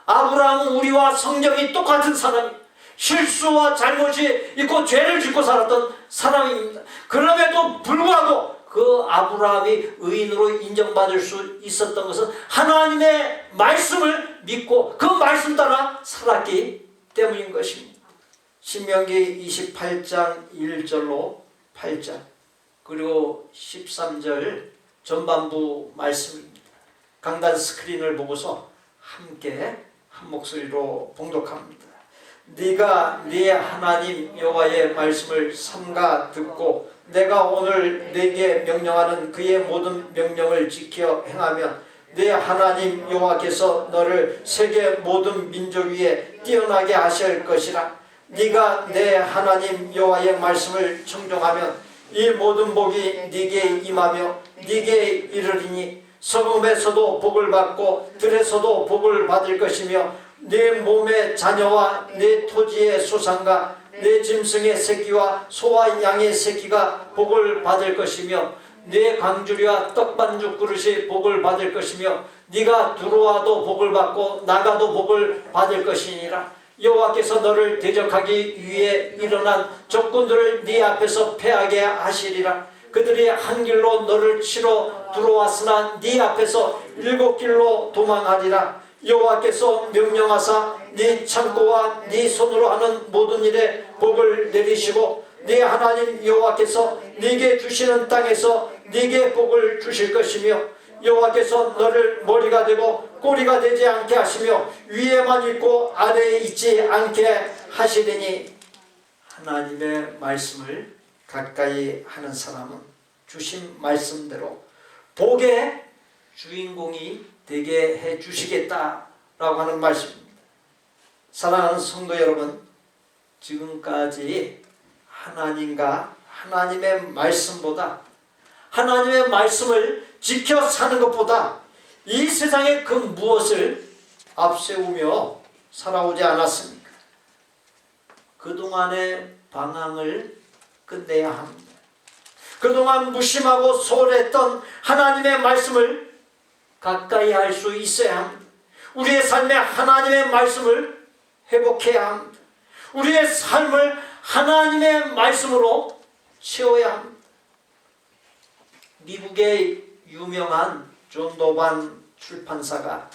아브라함은 우리와 성격이 똑같은 사람입니다. 실수와 잘못이 있고 죄를 짓고 살았던 사람입니다. 그럼에도 불구하고 그 아브라함이 의인으로 인정받을 수 있었던 것은 하나님의 말씀을 믿고 그 말씀 따라 살았기 때문인 것입니다. 신명기 28장 1절로 8절 그리고 13절 전반부 말씀입니다. 강단 스크린을 보고서 함께 한 목소리로 봉독합니다. 네가 네 하나님 여호와의 말씀을 삼가 듣고 내가 오늘 네게 명령하는 그의 모든 명령을 지켜 행하면 네 하나님 여호와께서 너를 세계 모든 민족 위에 뛰어나게 하실 것이라. 네가 네 하나님 여호와의 말씀을 청종하면 이 모든 복이 네게 임하며 네게 이르리니 성읍에서도 복을 받고 들에서도 복을 받을 것이며 네 몸의 자녀와 네 토지의 소산과 네 짐승의 새끼와 소와 양의 새끼가 복을 받을 것이며 네 광주리와 떡반죽 그릇이 복을 받을 것이며 네가 들어와도 복을 받고 나가도 복을 받을 것이니라. 여호와께서 너를 대적하기 위해 일어난 적군들을 네 앞에서 패하게 하시리라. 그들이 한 길로 너를 치러 들어왔으나 네 앞에서 7길로 도망하리라. 여호와께서 명령하사 네 창고와 네 손으로 하는 모든 일에 복을 내리시고 네 하나님 여호와께서 네게 주시는 땅에서 네게 복을 주실 것이며 여호와께서 너를 머리가 되고 꼬리가 되지 않게 하시며 위에만 있고 아래에 있지 않게 하시리니. 하나님의 말씀을 가까이 하는 사람은 주신 말씀대로 복의 주인공이 되게 해 주시겠다라고 하는 말씀입니다. 사랑하는 성도 여러분, 지금까지 하나님과 하나님의 말씀보다 하나님의 말씀을 지켜 사는 것보다 이 세상의 그 무엇을 앞세우며 살아오지 않았습니까? 그동안의 방황을 끝내야 합니다. 그동안 무심하고 소홀했던 하나님의 말씀을 가까이 할 수 있어야 합니다. 우리의 삶에 하나님의 말씀을 회복해야 합니다. 우리의 삶을 하나님의 말씀으로 채워야 합니다. 미국의 유명한 존 도반 출판사가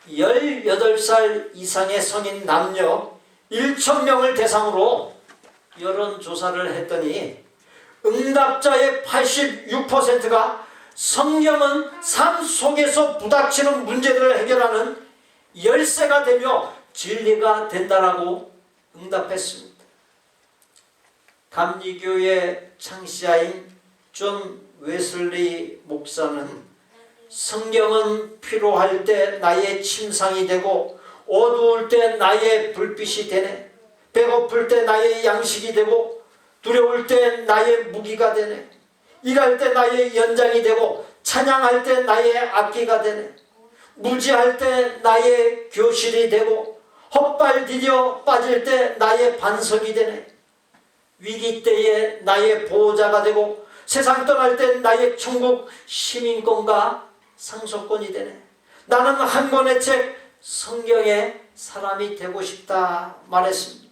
18살 이상의 성인 남녀 1,000명을 대상으로 여론조사를 했더니 응답자의 86%가 성경은 삶 속에서 부닥치는 문제들을 해결하는 열쇠가 되며 진리가 된다라고 응답했습니다. 감리교의 창시자인 존 웨슬리 목사는 성경은 피로할 때 나의 침상이 되고 어두울 때 나의 불빛이 되네. 배고플 때 나의 양식이 되고 두려울 때 나의 무기가 되네. 일할 때 나의 연장이 되고 찬양할 때 나의 악기가 되네. 무지할 때 나의 교실이 되고 헛발 디뎌 빠질 때 나의 반석이 되네. 위기 때에 나의 보호자가 되고 세상 떠날 때 나의 천국 시민권과 상속권이 되네. 나는 한 권의 책 성경의 사람이 되고 싶다 말했습니다.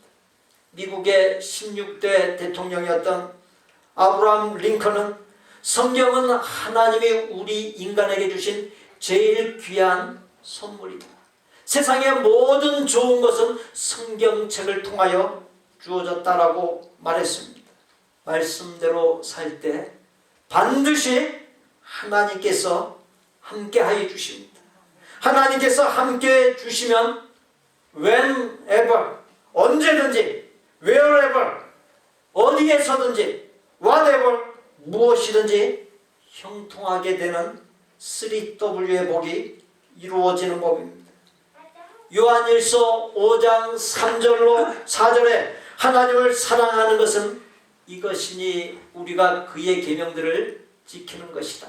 미국의 16대 대통령이었던 아브라함 링컨은 성경은 하나님이 우리 인간에게 주신 제일 귀한 선물이다. 세상의 모든 좋은 것은 성경책을 통하여 주어졌다라고 말했습니다. 말씀대로 살 때 반드시 하나님께서 함께하여 주십니다. 하나님께서 함께해 주시면 whenever, 언제든지, wherever, 어디에서든지, whatever, 무엇이든지 형통하게 되는 3W의 복이 이루어지는 법입니다. 요한일서 5장 3절로 4절에 하나님을 사랑하는 것은 이것이니 우리가 그의 계명들을 지키는 것이다.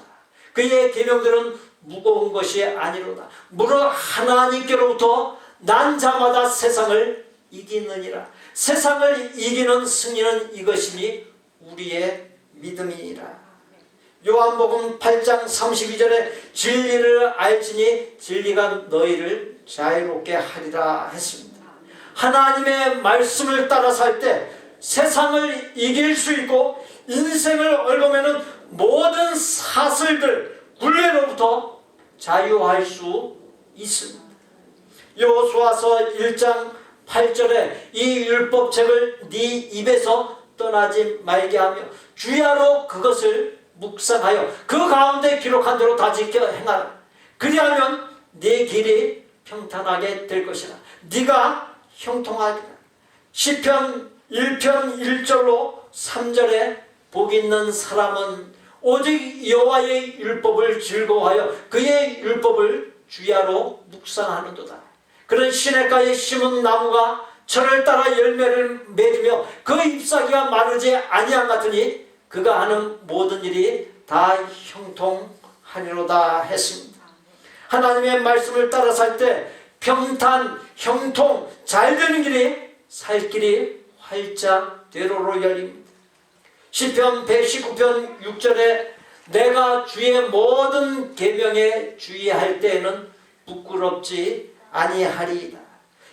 그의 계명들은 무거운 것이 아니로다. 무릇 하나님께로부터 난 자마다 세상을 이기느니라. 세상을 이기는 승리는 이것이니 우리의 믿음이니라. 요한복음 8장 32절에 진리를 알지니 진리가 너희를 자유롭게 하리라 했습니다. 하나님의 말씀을 따라 살 때 세상을 이길 수 있고 인생을 얽어매는 모든 사슬들, 굴레로부터 자유할 수 있습니다. 여호수아서 1장 8절에 이 율법책을 네 입에서 떠나지 말게 하며 주야로 그것을 묵상하여 그 가운데 기록한 대로 다 지켜 행하라. 그리하면 네 길이 평탄하게 될 것이라. 네가 형통하리라. 시편 1편 1절로 3절에 복 있는 사람은 오직 여호와의 율법을 즐거워하여 그의 율법을 주야로 묵상하는도다. 그런 시냇가에 심은 나무가 철을 따라 열매를 맺으며 그 잎사귀가 마르지 아니한 같으니 그가 하는 모든 일이 다 형통하리로다 했습니다. 하나님의 말씀을 따라 살 때 평탄, 형통, 잘 되는 길이 살 길이 활짝 대로로 열립니다. 시편 119편 6절에 내가 주의 모든 계명에 주의할 때에는 부끄럽지 아니하리이다.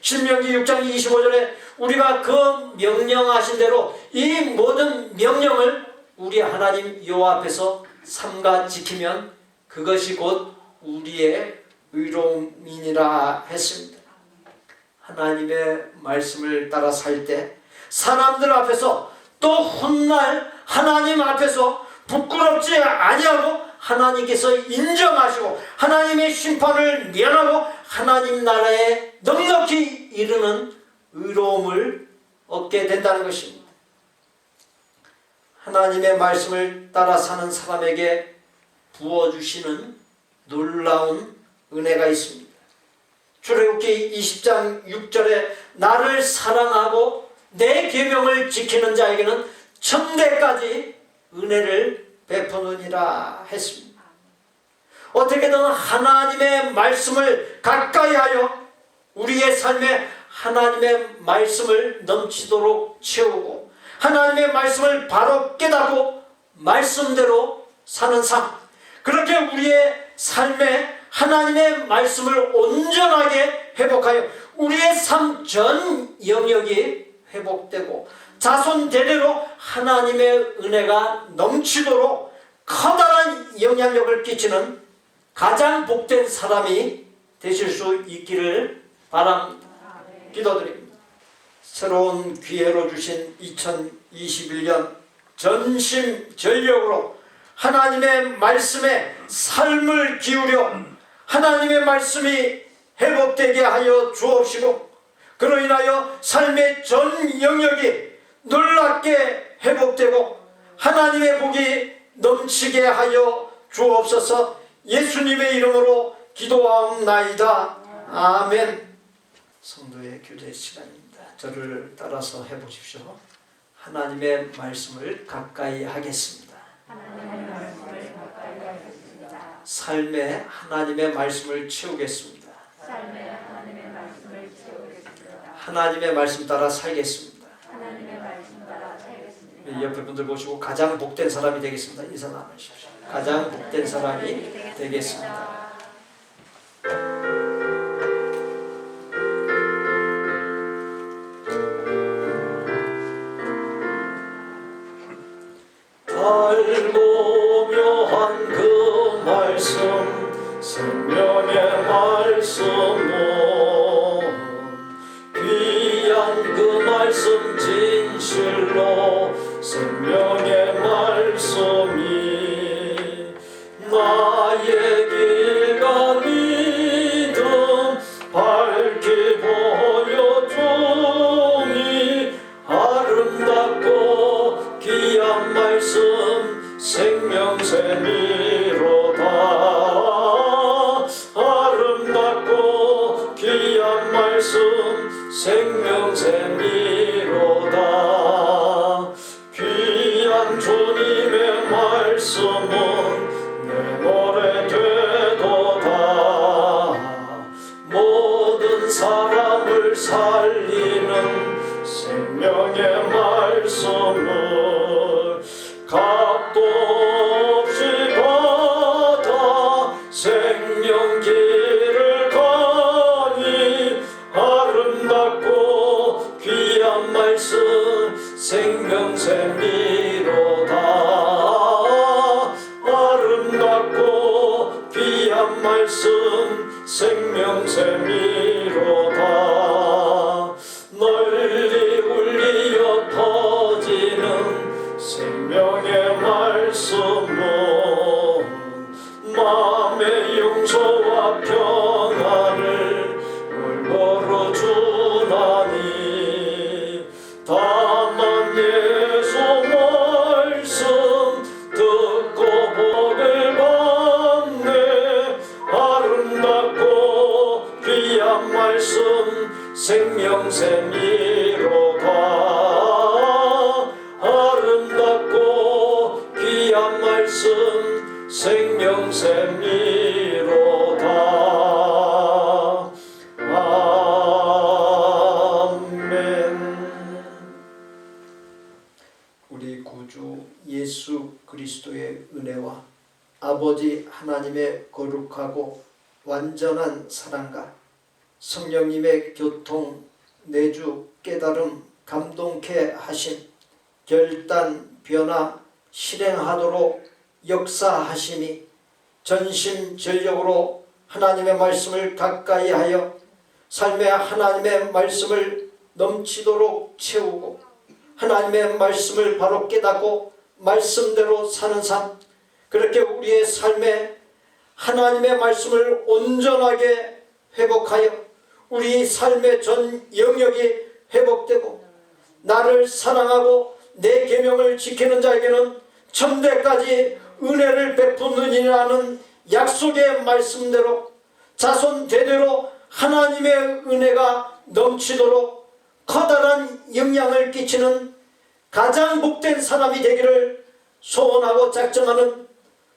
신명기 6장 25절에 우리가 그 명령하신 대로 이 모든 명령을 우리 하나님 여호와 앞에서 삼가 지키면 그것이 곧 우리의 의로움이니라 했습니다. 하나님의 말씀을 따라 살 때 사람들 앞에서 또 훗날 하나님 앞에서 부끄럽지 아니하고 하나님께서 인정하시고 하나님의 심판을 면하고 하나님 나라에 넉넉히 이르는 의로움을 얻게 된다는 것입니다. 하나님의 말씀을 따라 사는 사람에게 부어주시는 놀라운 은혜가 있습니다. 출애굽기 20장 6절에 나를 사랑하고 내 계명을 지키는 자에게는 천대까지 은혜를 베푸느니라 했습니다. 어떻게든 하나님의 말씀을 가까이 하여 우리의 삶에 하나님의 말씀을 넘치도록 채우고 하나님의 말씀을 바로 깨닫고 말씀대로 사는 삶, 그렇게 우리의 삶에 하나님의 말씀을 온전하게 회복하여 우리의 삶 전 영역이 회복되고 자손 대대로 하나님의 은혜가 넘치도록 커다란 영향력을 끼치는 가장 복된 사람이 되실 수 있기를 바랍니다. 기도드립니다. 새로운 기회로 주신 2021년 전심전력으로 하나님의 말씀에 삶을 기울여 하나님의 말씀이 회복되게 하여 주옵시고 그로 인하여 삶의 전 영역이 놀랍게 회복되고 하나님의 복이 넘치게 하여 주옵소서. 예수님의 이름으로 기도하옵나이다. 아멘. 성도의 교제 시간입니다. 저를 따라서 해보십시오. 하나님의 말씀을 가까이 하겠습니다. 삶에 하나님의 말씀을 채우겠습니다. 하나님의 말씀 따라 살겠습니다. 옆에 분들 보시고 가장 복된 사람이 되겠습니다. 인사 나누십시오. 가장 복된 사람이 되겠습니다. 달고 묘한 그 말씀 생명의 말씀은 귀한 그 말씀 진실로 생명의 말씀이 나의 길과 믿음 밝히 보여주니 아름답고 귀한 말씀 생명샘이로다. 아름답고 귀한 말씀 생명샘이로다. 귀한 주님의 말씀은 내 노래 되도다. 모든 사람 생명샘이로다. 널리 울리어 터지는 생명의 말씀은 마음의 용서와 평안을 물보러 주나니 다만 예수 말씀 듣고 복을 받네. 아름답고 귀한 말씀 생명샘이로다. 아름답고 귀한 말씀 생명샘이로다. 아멘. 우리 구주 예수 그리스도의 은혜와 아버지 하나님의 거룩하고 완전한 사랑과 성령님의 교통, 내주, 깨달음, 감동케 하심, 결단, 변화, 실행하도록 역사하심이 전심전력으로 하나님의 말씀을 가까이 하여 삶에 하나님의 말씀을 넘치도록 채우고 하나님의 말씀을 바로 깨닫고 말씀대로 사는 삶, 그렇게 우리의 삶에 하나님의 말씀을 온전하게 회복하여 우리 삶의 전 영역이 회복되고 나를 사랑하고 내 계명을 지키는 자에게는 천대까지 은혜를 베푸느니라는 약속의 말씀대로 자손 대대로 하나님의 은혜가 넘치도록 커다란 영향을 끼치는 가장 복된 사람이 되기를 소원하고 작정하는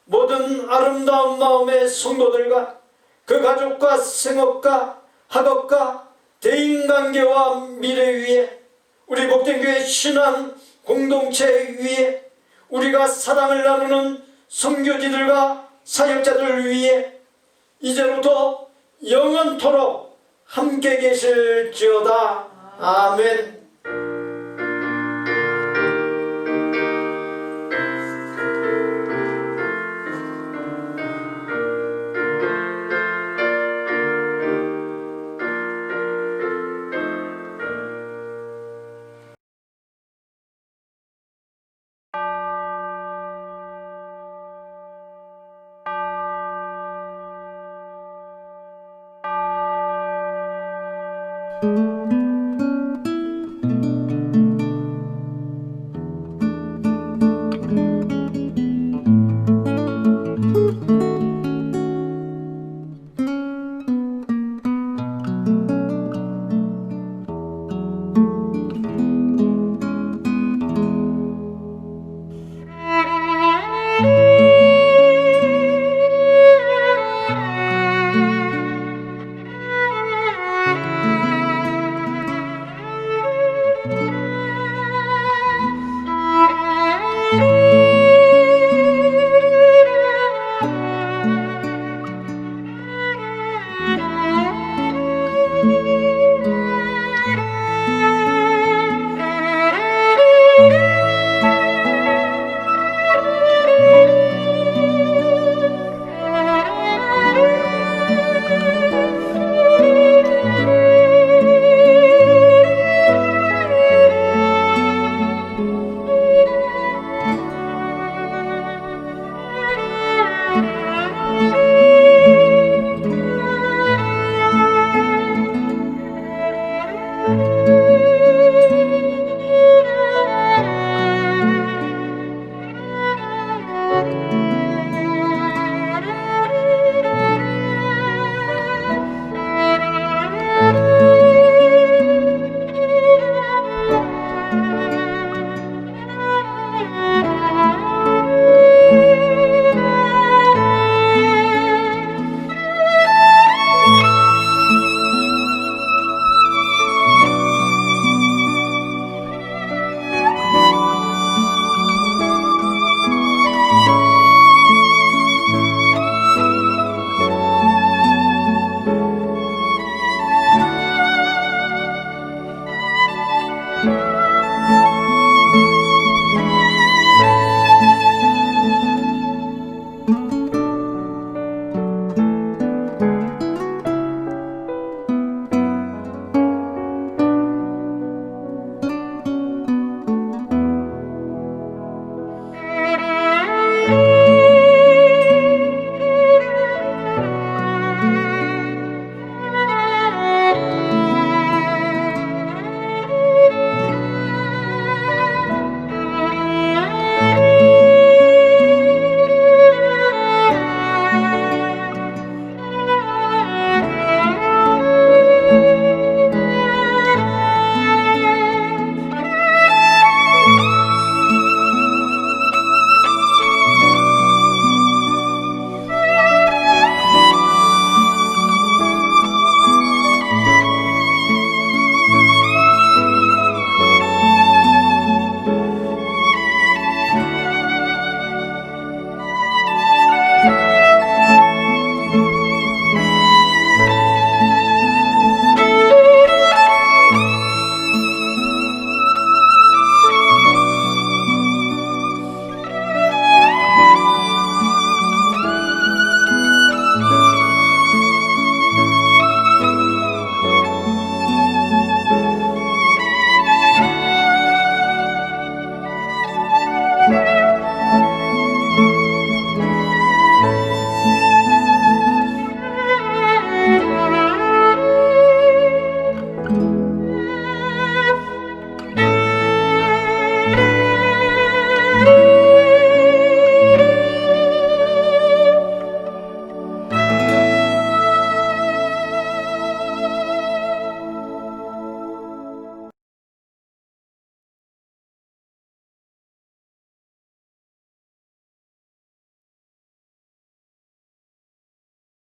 모든 아름다운 마음의 성도들과 그 가족과 생업과 학업과 대인관계와 미래 위에 우리 복된교회 신앙 공동체 위에 우리가 사랑을 나누는 선교지들과 사역자들 위에 이제부터 영원토록 함께 계실지어다. 아멘. 아멘.